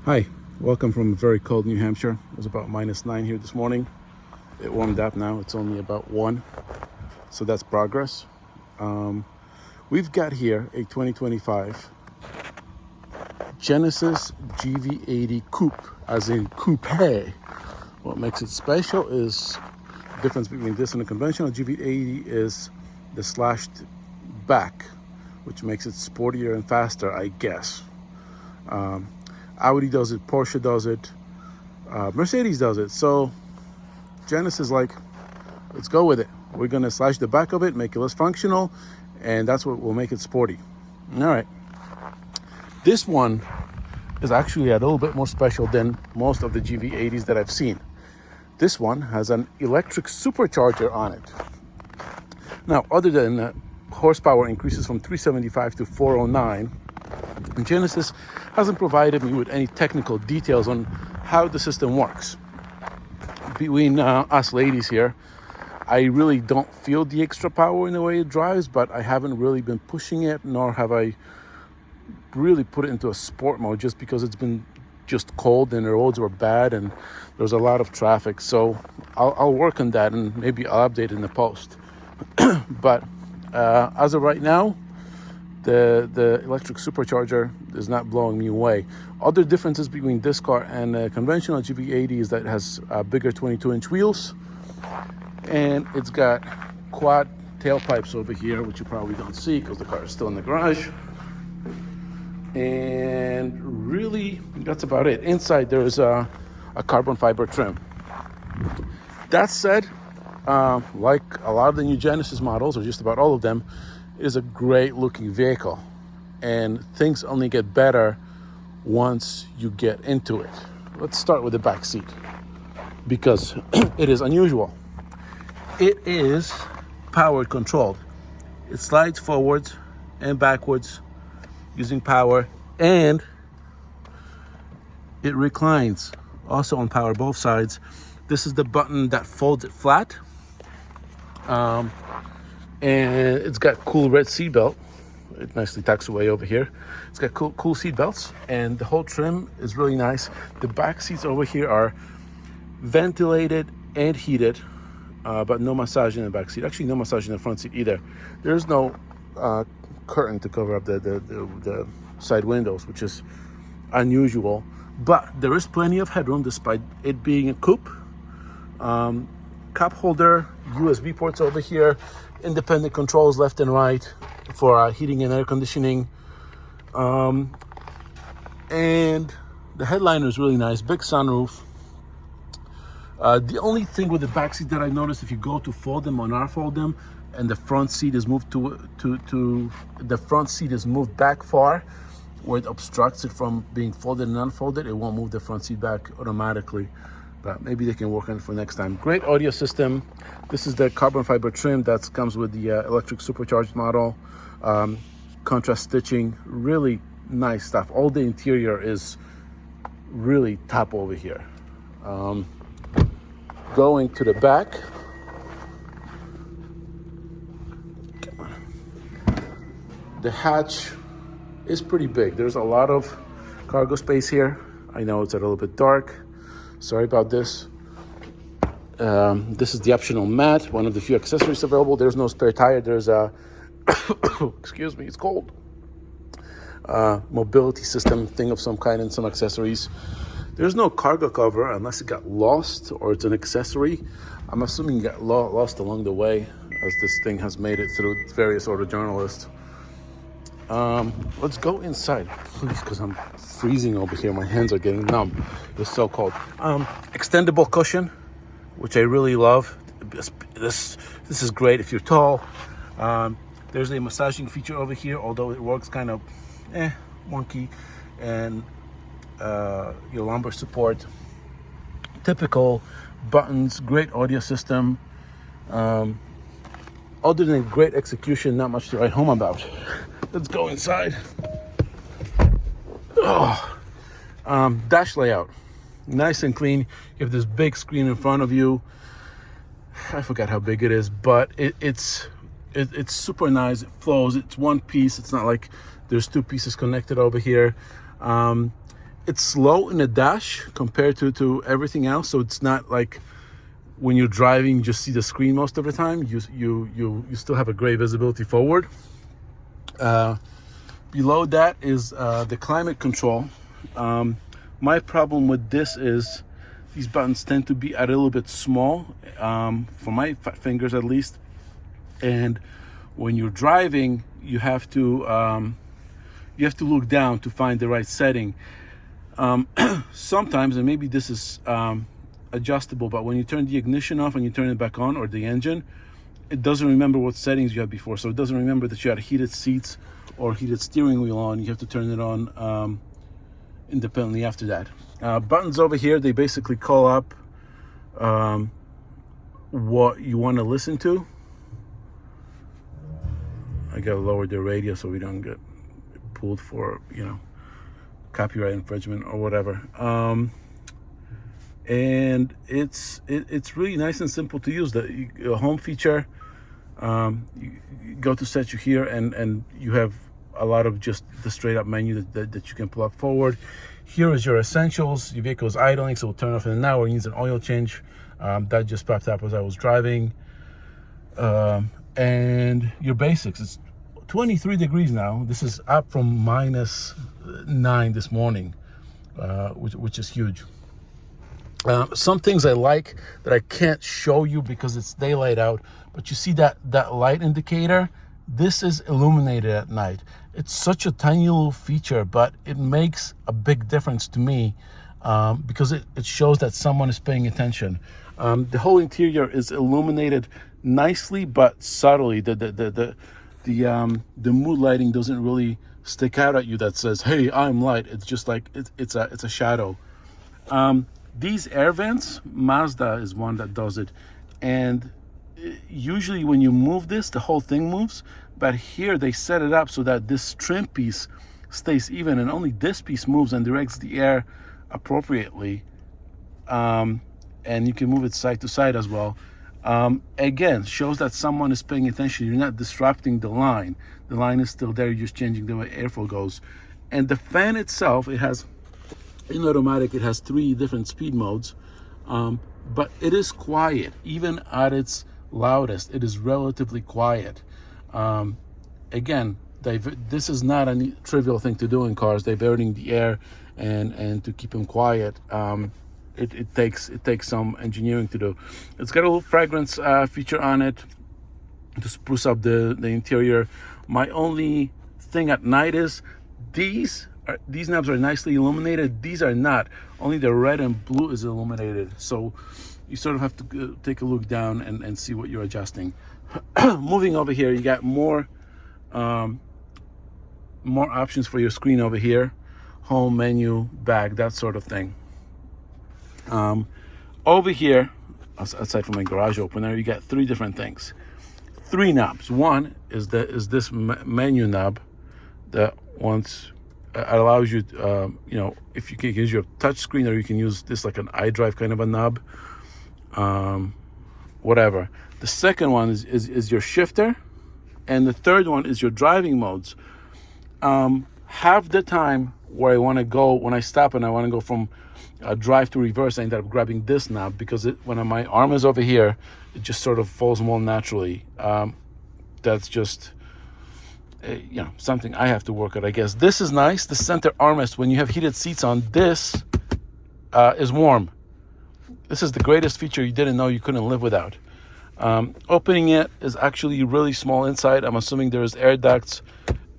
Hi, welcome from very cold New Hampshire. It was about -9 here this morning. It warmed up now, it's only about 1, so that's progress. We've got here a 2025 Genesis GV80 Coupe, as in coupe. What makes it special is the difference between this and the conventional GV80 is the slashed back, which makes it sportier and faster, I guess. Audi does it, Porsche does it, Mercedes does it. So Genesis is like, let's go with it. We're gonna slash the back of it, make it less functional, and that's what will make it sporty. All right. This one is actually a little bit more special than most of the GV80s that I've seen. This one has an electric supercharger on it. Now, other than horsepower increases from 375 to 409, Genesis hasn't provided me with any technical details on how the system works. Between us ladies here, I really don't feel the extra power in the way it drives, but I haven't really been pushing it, nor have I really put it into a sport mode, just because it's been just cold and the roads were bad and there's a lot of traffic. So I'll work on that, and maybe I'll update in the post. But as of right now, the electric supercharger is not blowing me away. Other differences between this car and a conventional GV80 is that it has bigger 22-inch wheels, and it's got quad tailpipes over here, which you probably don't see because the car is still in the garage. And really, that's about it. Inside, there's a carbon fiber trim. That said, like a lot of the new Genesis models, or just about all of them, it is a great looking vehicle, and things only get better once you get into it. Let's start with the back seat, because it is unusual. It is power controlled. It slides forwards and backwards using power, and it reclines also on power, both sides. This is the button that folds it flat. And it's got cool red seat belt. It nicely tucks away over here. It's got cool seat belts, and the whole trim is really nice. The back seats over here are ventilated and heated, but no massage in the back seat. Actually, no massage in the front seat either. There's no curtain to cover up the side windows, which is unusual. But there is plenty of headroom despite it being a coupe. Cup holder, USB ports over here, independent controls left and right for heating and air conditioning. And the headliner is really nice, big sunroof. The only thing with the back seat that I noticed, if you go to fold them or unfold them, and the front seat is moved to the front seat is moved back far, where it obstructs it from being folded and unfolded, it won't move the front seat back automatically. But maybe they can work on it for next time. Great audio system. This is the carbon fiber trim that comes with the electric supercharged model. Contrast stitching, really nice stuff. All the interior is really top over here. Going to the back. Come on. The hatch is pretty big. There's a lot of cargo space here. I know it's a little bit dark. Sorry about this. This is the optional mat, one of the few accessories available. There's no spare tire. There's a, excuse me, it's cold. Mobility system thing of some kind and some accessories. There's no cargo cover unless it got lost or it's an accessory. I'm assuming it got lost along the way, as this thing has made it through various auto journalists. Let's go inside, please, because I'm freezing over here. My hands are getting numb. It's so cold. Extendable cushion, which I really love. This is great if you're tall. There's a massaging feature over here, although it works kind of wonky. And your lumbar support. Typical buttons, great audio system. Other than great execution, not much to write home about. Let's go inside. Dash layout, nice and clean. You have this big screen in front of you. I forgot how big it is, but it's super nice. It flows. It's one piece. It's not like there's two pieces connected over here. it's slow in the dash compared to everything else. So it's not like when you're driving, you just see the screen most of the time. You still have a great visibility forward. Below that is the climate control. My problem with this is these buttons tend to be a little bit small, for my fingers at least. And when you're driving, you have to look down to find the right setting. Sometimes, and maybe this is adjustable, but when you turn the ignition off and you turn it back on, or the engine, it doesn't remember what settings you had before. So it doesn't remember that you had heated seats or heated steering wheel on. You have to turn it on independently after that. Buttons over here, they basically call up what you want to listen to. I gotta lower the radio so we don't get pulled for, copyright infringement or whatever. And it's really nice and simple to use. The home feature, you go to set you here, and you have a lot of just the straight up menu that you can pull up forward. Here is your essentials. Your vehicle is idling, so it'll turn off in an hour. It needs an oil change. That just popped up as I was driving. And your basics. It's 23 degrees now. This is up from -9 this morning, which is huge. Some things I like that I can't show you because it's daylight out, but you see that light indicator? This is illuminated at night. It's such a tiny little feature, but it makes a big difference to me, because it shows that someone is paying attention. The whole interior is illuminated nicely but subtly. The mood lighting doesn't really stick out at you that says, "Hey, I'm light." It's just like it's a shadow. These air vents, Mazda is one that does it, and usually when you move this, the whole thing moves. But here they set it up so that this trim piece stays even, and only this piece moves and directs the air appropriately. And you can move it side to side as well. Again, shows that someone is paying attention. You're not disrupting the line. The line is still there. You're just changing the way airflow goes. And the fan itself, it has, in automatic, it has 3 different speed modes. But it is quiet. Even at its loudest, it is relatively quiet. Again, this is not a trivial thing to do in cars. Diverting the air and to keep them quiet. It takes some engineering to do. It's got a little fragrance feature on it to spruce up the interior. My only thing at night is these knobs are nicely illuminated. These are not. Only the red and blue is illuminated. So you sort of have to take a look down and see what you're adjusting. Moving over here, you got more options for your screen over here. Home, menu, back, that sort of thing. Over here, aside from my garage opener, you got 3 different things. 3 knobs. One is this menu knob that allows you, if you can use your touch screen, or you can use this like an iDrive kind of a knob, whatever. The second one is your shifter, and the third one is your driving modes. Half the time where I want to go, when I stop and I want to go from drive to reverse, I end up grabbing this knob because when my arm is over here, it just sort of falls more naturally. That's just something I have to work at, I guess. This is nice. The center armrest, when you have heated seats on, this is warm. This is the greatest feature you didn't know you couldn't live without. Opening it is actually really small inside. I'm assuming there's air ducts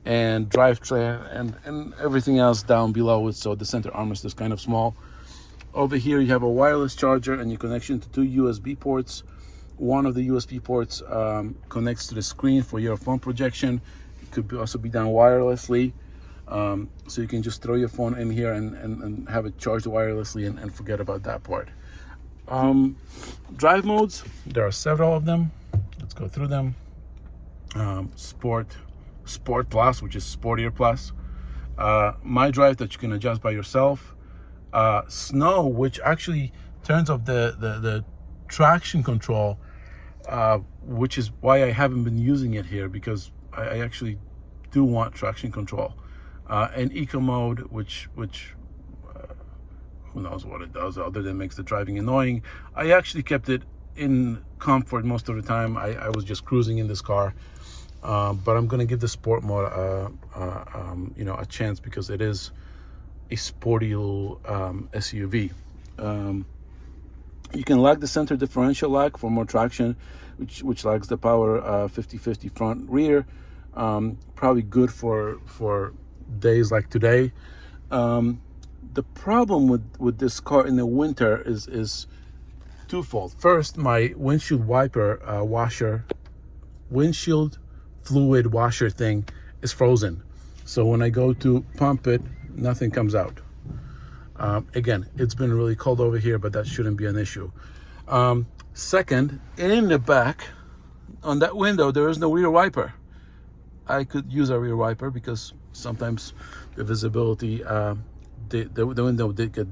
and drivetrain and everything else down below it, so the center armrest is kind of small. Over here you have a wireless charger and your connection to 2 USB ports. One of the USB ports connects to the screen for your phone projection. It could also be done wirelessly, so you can just throw your phone in here and have it charged wirelessly and forget about that part. Drive modes, there are several of them. Let's go through them. Sport Plus, which is Sportier Plus. My Drive, that you can adjust by yourself. Snow, which actually turns off the traction control, which is why I haven't been using it here, because I actually do want traction control. And Eco Mode, which who knows what it does other than makes the driving annoying. I actually kept it in comfort most of the time. I was just cruising in this car, but I'm gonna give the sport mode a chance, because it is a sporty little SUV. You can lag the center differential lag for more traction, which lags the power 50-50 front rear. Probably good for days like today. The problem with this car in the winter is twofold. First, my windshield fluid washer thing is frozen. So when I go to pump it, nothing comes out. Again, it's been really cold over here, but that shouldn't be an issue. Second, in the back, on that window, there is no rear wiper. I could use a rear wiper because sometimes the visibility, the window did get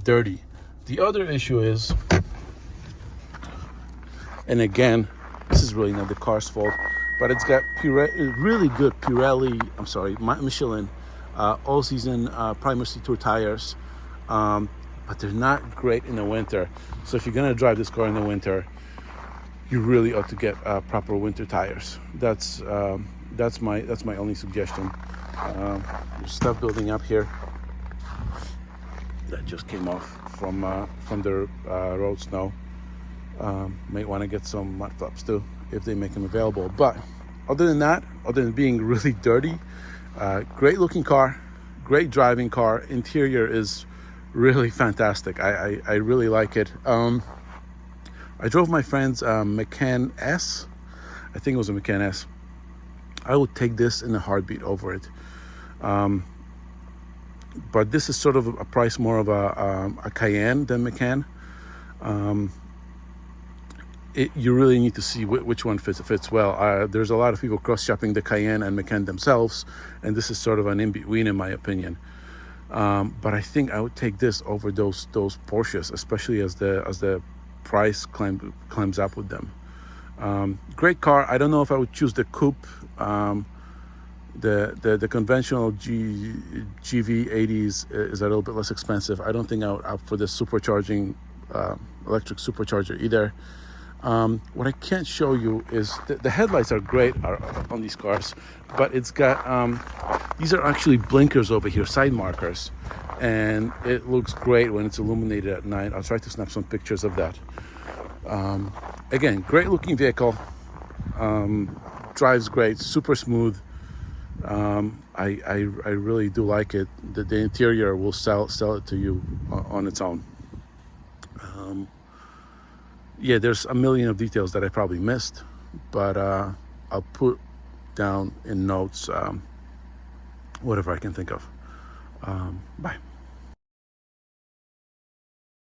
dirty. The other issue is, and again, this is really not the car's fault, but it's got really good Michelin all-season Primacy Tour tires, but they're not great in the winter. So if you're gonna drive this car in the winter, you really ought to get proper winter tires. That's my only suggestion. There's stuff building up here that just came off from the road snow. Might want to get some mud flaps too if they make them available. But other than being really dirty, great looking car, great driving car. Interior is really fantastic. I really like it. I drove my friend's Macan S. I think it was a Macan S. I would take this in a heartbeat over it. But this is sort of a price more of a Cayenne than Macan. You really need to see which one fits well. There's a lot of people cross-shopping the Cayenne and Macan themselves, and this is sort of an in-between in my opinion. But I think I would take this over those Porsches, especially as the price climbs up with them. Great car. I don't know if I would choose the coupe. The conventional GV80s is a little bit less expensive. I don't think I would opt for the supercharging electric supercharger either. What I can't show you is the headlights are great on these cars, but it's got these are actually blinkers over here, side markers, and it looks great when it's illuminated at night. I'll try to snap some pictures of that. Again, great looking vehicle, drives great, super smooth. I really do like it. The interior will sell it to you on its own. Yeah, there's a million of details that I probably missed, but I'll put down in notes whatever I can think of. Bye.